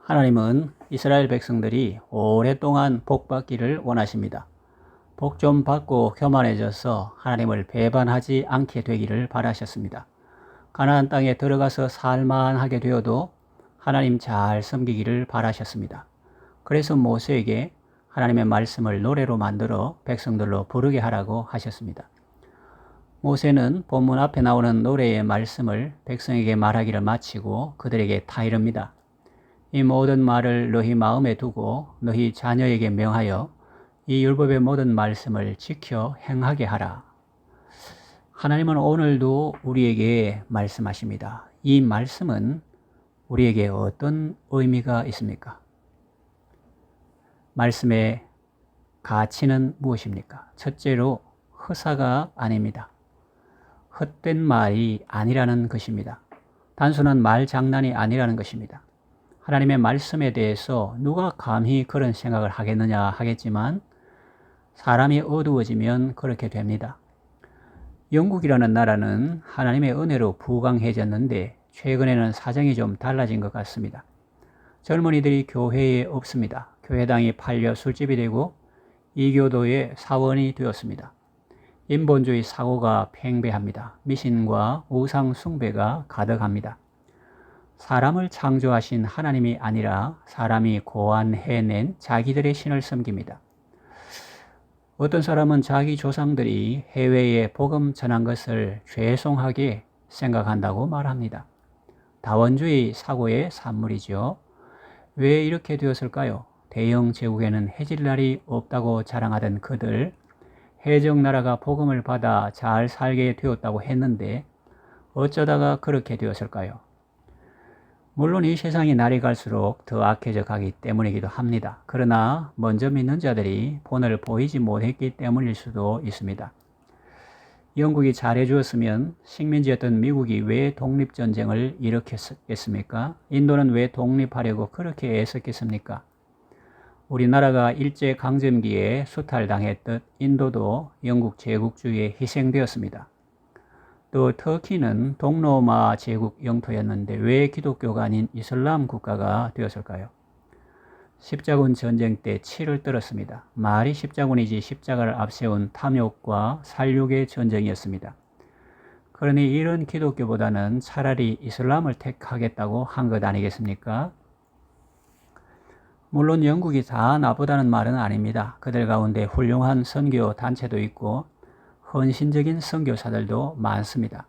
하나님은 이스라엘 백성들이 오랫동안 복 받기를 원하십니다. 복 좀 받고 교만해져서 하나님을 배반하지 않게 되기를 바라셨습니다. 가나안 땅에 들어가서 살만하게 되어도 하나님 잘 섬기기를 바라셨습니다. 그래서 모세에게 하나님의 말씀을 노래로 만들어 백성들로 부르게 하라고 하셨습니다. 모세는 본문 앞에 나오는 노래의 말씀을 백성에게 말하기를 마치고 그들에게 다 이릅니다. 이 모든 말을 너희 마음에 두고 너희 자녀에게 명하여 이 율법의 모든 말씀을 지켜 행하게 하라. 하나님은 오늘도 우리에게 말씀하십니다. 이 말씀은 우리에게 어떤 의미가 있습니까? 말씀의 가치는 무엇입니까? 첫째로 허사가 아닙니다. 헛된 말이 아니라는 것입니다. 단순한 말 장난이 아니라는 것입니다. 하나님의 말씀에 대해서 누가 감히 그런 생각을 하겠느냐 하겠지만 사람이 어두워지면 그렇게 됩니다. 영국이라는 나라는 하나님의 은혜로 부강해졌는데 최근에는 사정이 좀 달라진 것 같습니다. 젊은이들이 교회에 없습니다. 교회당이 팔려 술집이 되고 이교도의 사원이 되었습니다. 인본주의 사고가 팽배합니다. 미신과 우상 숭배가 가득합니다. 사람을 창조하신 하나님이 아니라 사람이 고안해낸 자기들의 신을 섬깁니다. 어떤 사람은 자기 조상들이 해외에 복음 전한 것을 죄송하게 생각한다고 말합니다. 다원주의 사고의 산물이죠. 왜 이렇게 되었을까요? 대영 제국에는 해질 날이 없다고 자랑하던 그들, 해적나라가 복음을 받아 잘 살게 되었다고 했는데 어쩌다가 그렇게 되었을까요? 물론 이 세상이 날이 갈수록 더 악해져 가기 때문이기도 합니다. 그러나 먼저 믿는 자들이 본을 보이지 못했기 때문일 수도 있습니다. 영국이 잘해주었으면 식민지였던 미국이 왜 독립전쟁을 일으켰겠습니까? 인도는 왜 독립하려고 그렇게 애썼겠습니까? 우리나라가 일제강점기에 수탈당했듯 인도도 영국 제국주의에 희생되었습니다. 또 터키는 동로마 제국 영토였는데 왜 기독교가 아닌 이슬람 국가가 되었을까요? 십자군 전쟁 때 치를 떨었습니다. 말이 십자군이지 십자가를 앞세운 탐욕과 살육의 전쟁이었습니다. 그러니 이런 기독교보다는 차라리 이슬람을 택하겠다고 한 것 아니겠습니까? 물론 영국이 다 나쁘다는 말은 아닙니다. 그들 가운데 훌륭한 선교 단체도 있고 헌신적인 선교사들도 많습니다.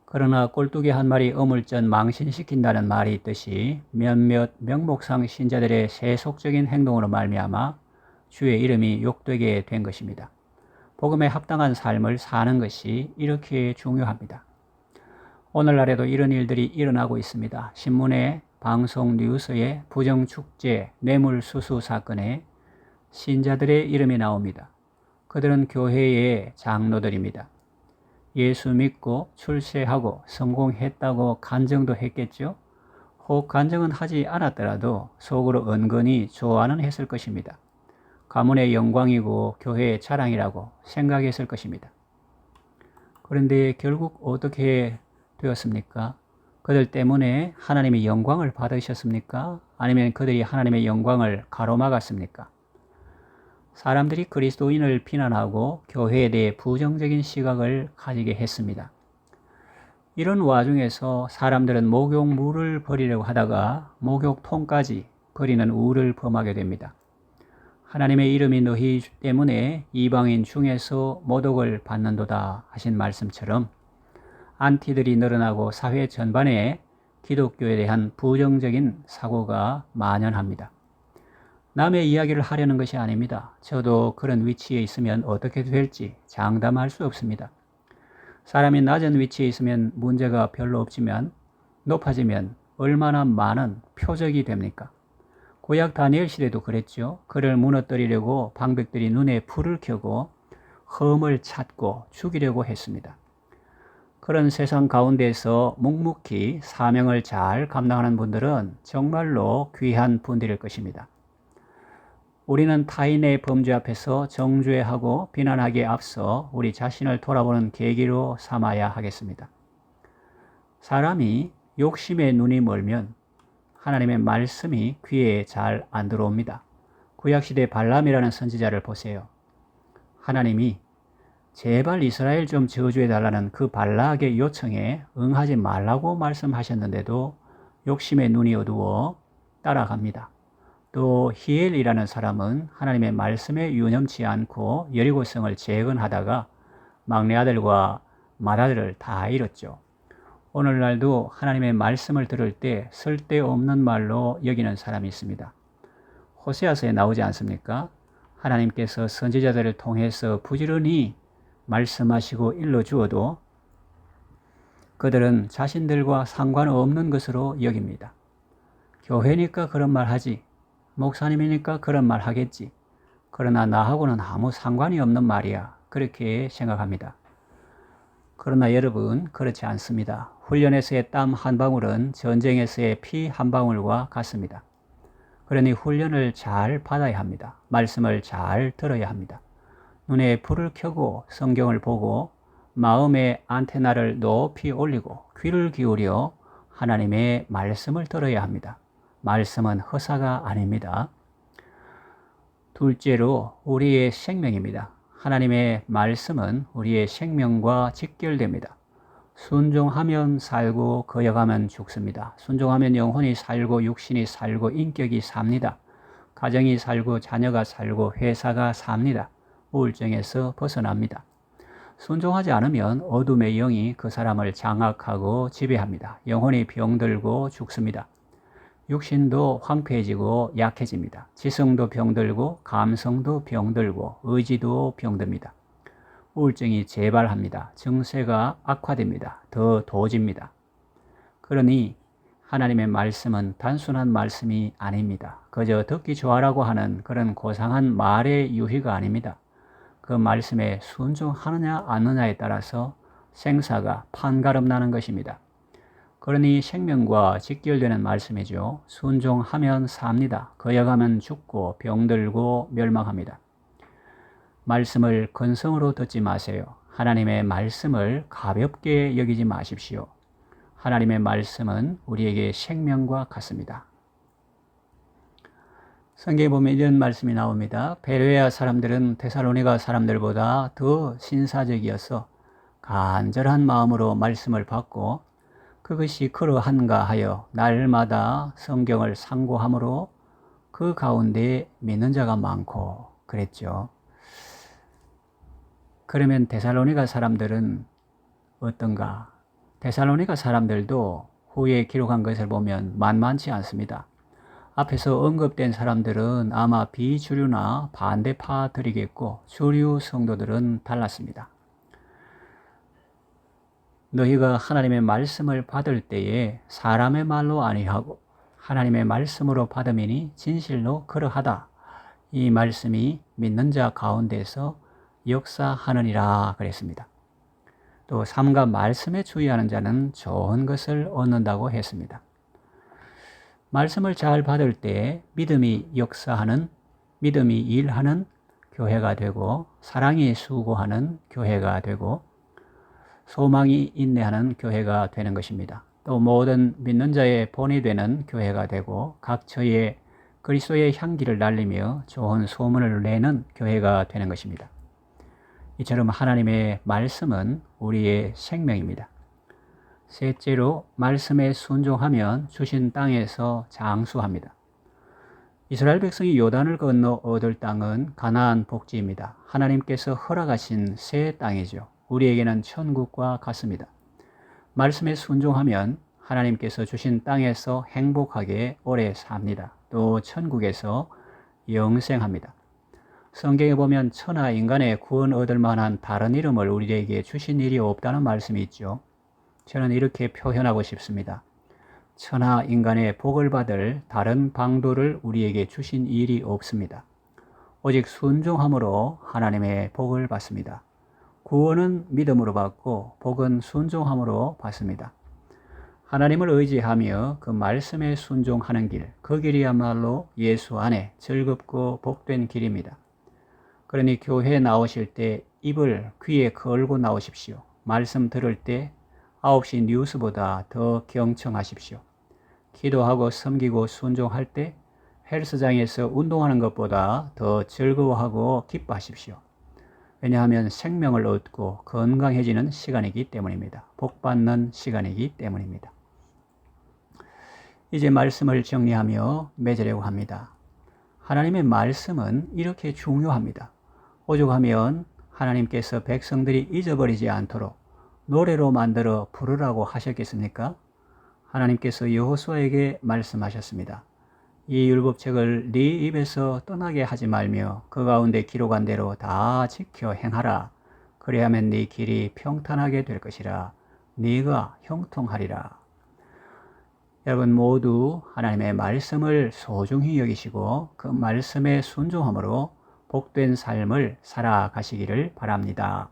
그러나 꼴뚜기 한 마리 어물전 망신시킨다는 말이 있듯이 몇몇 명목상 신자들의 세속적인 행동으로 말미암아 주의 이름이 욕되게 된 것입니다. 복음에 합당한 삶을 사는 것이 이렇게 중요합니다. 오늘날에도 이런 일들이 일어나고 있습니다. 신문에 방송 뉴스에 부정축제, 뇌물수수 사건에 신자들의 이름이 나옵니다. 그들은 교회의 장로들입니다. 예수 믿고 출세하고 성공했다고 간증도 했겠죠. 혹 간증은 하지 않았더라도 속으로 은근히 좋아는 했을 것입니다. 가문의 영광이고 교회의 자랑이라고 생각했을 것입니다. 그런데 결국 어떻게 되었습니까? 그들 때문에 하나님의 영광을 받으셨습니까? 아니면 그들이 하나님의 영광을 가로막았습니까? 사람들이 그리스도인을 비난하고 교회에 대해 부정적인 시각을 가지게 했습니다. 이런 와중에서 사람들은 목욕물을 버리려고 하다가 목욕통까지 버리는 우를 범하게 됩니다. 하나님의 이름이 너희 때문에 이방인 중에서 모독을 받는도다 하신 말씀처럼 안티들이 늘어나고 사회 전반에 기독교에 대한 부정적인 사고가 만연합니다. 남의 이야기를 하려는 것이 아닙니다. 저도 그런 위치에 있으면 어떻게 될지 장담할 수 없습니다. 사람이 낮은 위치에 있으면 문제가 별로 없지만 높아지면 얼마나 많은 표적이 됩니까? 구약 다니엘 시대도 그랬죠. 그를 무너뜨리려고 방백들이 눈에 불을 켜고 흠을 찾고 죽이려고 했습니다. 그런 세상 가운데서 묵묵히 사명을 잘 감당하는 분들은 정말로 귀한 분들일 것입니다. 우리는 타인의 범죄 앞에서 정죄하고 비난하기에 앞서 우리 자신을 돌아보는 계기로 삼아야 하겠습니다. 사람이 욕심에 눈이 멀면 하나님의 말씀이 귀에 잘 안 들어옵니다. 구약시대 발람이라는 선지자를 보세요. 하나님이 제발 이스라엘 좀 저주해달라는 그 발락의 요청에 응하지 말라고 말씀하셨는데도 욕심의 눈이 어두워 따라갑니다. 또 히엘이라는 사람은 하나님의 말씀에 유념치 않고 여리고성을 재건하다가 막내 아들과 맏아들을 다 잃었죠. 오늘날도 하나님의 말씀을 들을 때 쓸데없는 말로 여기는 사람이 있습니다. 호세아서에 나오지 않습니까? 하나님께서 선지자들을 통해서 부지런히 말씀하시고 일러주어도 그들은 자신들과 상관없는 것으로 여깁니다. 교회니까 그런 말 하지, 목사님이니까 그런 말 하겠지, 그러나 나하고는 아무 상관이 없는 말이야, 그렇게 생각합니다. 그러나 여러분, 그렇지 않습니다. 훈련에서의 땀 한 방울은 전쟁에서의 피 한 방울과 같습니다. 그러니 훈련을 잘 받아야 합니다. 말씀을 잘 들어야 합니다. 눈에 불을 켜고 성경을 보고 마음의 안테나를 높이 올리고 귀를 기울여 하나님의 말씀을 들어야 합니다. 말씀은 허사가 아닙니다. 둘째로 우리의 생명입니다. 하나님의 말씀은 우리의 생명과 직결됩니다. 순종하면 살고 거역하면 죽습니다. 순종하면 영혼이 살고 육신이 살고 인격이 삽니다. 가정이 살고 자녀가 살고 회사가 삽니다. 우울증에서 벗어납니다. 순종하지 않으면 어둠의 영이 그 사람을 장악하고 지배합니다. 영혼이 병들고 죽습니다. 육신도 황폐해지고 약해집니다. 지성도 병들고 감성도 병들고 의지도 병듭니다. 우울증이 재발합니다. 증세가 악화됩니다. 더 도집니다. 그러니 하나님의 말씀은 단순한 말씀이 아닙니다. 그저 듣기 좋아라고 하는 그런 고상한 말의 유희가 아닙니다. 그 말씀에 순종하느냐 않느냐에 따라서 생사가 판가름 나는 것입니다. 그러니 생명과 직결되는 말씀이죠. 순종하면 삽니다. 거역하면 죽고 병들고 멸망합니다. 말씀을 근성으로 듣지 마세요. 하나님의 말씀을 가볍게 여기지 마십시오. 하나님의 말씀은 우리에게 생명과 같습니다. 성경에 보면 이런 말씀이 나옵니다. 베레아 사람들은 데살로니가 사람들보다 더 신사적이어서 간절한 마음으로 말씀을 받고 그것이 그러한가 하여 날마다 성경을 상고함으로 그 가운데 믿는 자가 많고 그랬죠. 그러면 데살로니가 사람들은 어떤가? 데살로니가 사람들도 후에 기록한 것을 보면 만만치 않습니다. 앞에서 언급된 사람들은 아마 비주류나 반대파들이겠고 주류 성도들은 달랐습니다. 너희가 하나님의 말씀을 받을 때에 사람의 말로 아니하고 하나님의 말씀으로 받음이니 진실로 그러하다. 이 말씀이 믿는 자 가운데서 역사하느니라 그랬습니다. 또 삼가 말씀에 주의하는 자는 좋은 것을 얻는다고 했습니다. 말씀을 잘 받을 때 믿음이 역사하는, 믿음이 일하는 교회가 되고 사랑이 수고하는 교회가 되고 소망이 인내하는 교회가 되는 것입니다. 또 모든 믿는 자의 본이 되는 교회가 되고 각처에 그리스도의 향기를 날리며 좋은 소문을 내는 교회가 되는 것입니다. 이처럼 하나님의 말씀은 우리의 생명입니다. 셋째로 말씀에 순종하면 주신 땅에서 장수합니다. 이스라엘 백성이 요단을 건너 얻을 땅은 가나안 복지입니다. 하나님께서 허락하신 새 땅이죠. 우리에게는 천국과 같습니다. 말씀에 순종하면 하나님께서 주신 땅에서 행복하게 오래 삽니다. 또 천국에서 영생합니다. 성경에 보면 천하 인간의 구원 얻을 만한 다른 이름을 우리에게 주신 일이 없다는 말씀이 있죠. 저는 이렇게 표현하고 싶습니다. 천하 인간의 복을 받을 다른 방도를 우리에게 주신 일이 없습니다. 오직 순종함으로 하나님의 복을 받습니다. 구원은 믿음으로 받고 복은 순종함으로 받습니다. 하나님을 의지하며 그 말씀에 순종하는 길, 그 길이야말로 예수 안에 즐겁고 복된 길입니다. 그러니 교회에 나오실 때 입을 귀에 걸고 나오십시오. 말씀 들을 때 9시 뉴스보다 더 경청하십시오. 기도하고 섬기고 순종할 때 헬스장에서 운동하는 것보다 더 즐거워하고 기뻐하십시오. 왜냐하면 생명을 얻고 건강해지는 시간이기 때문입니다. 복받는 시간이기 때문입니다. 이제 말씀을 정리하며 맺으려고 합니다. 하나님의 말씀은 이렇게 중요합니다. 오죽하면 하나님께서 백성들이 잊어버리지 않도록 노래로 만들어 부르라고 하셨겠습니까? 하나님께서 여호수아에게 말씀하셨습니다. 이 율법책을 네 입에서 떠나게 하지 말며 그 가운데 기록한 대로 다 지켜 행하라. 그리하면 네 길이 평탄하게 될 것이라. 네가 형통하리라. 여러분 모두 하나님의 말씀을 소중히 여기시고 그 말씀에 순종함으로 복된 삶을 살아가시기를 바랍니다.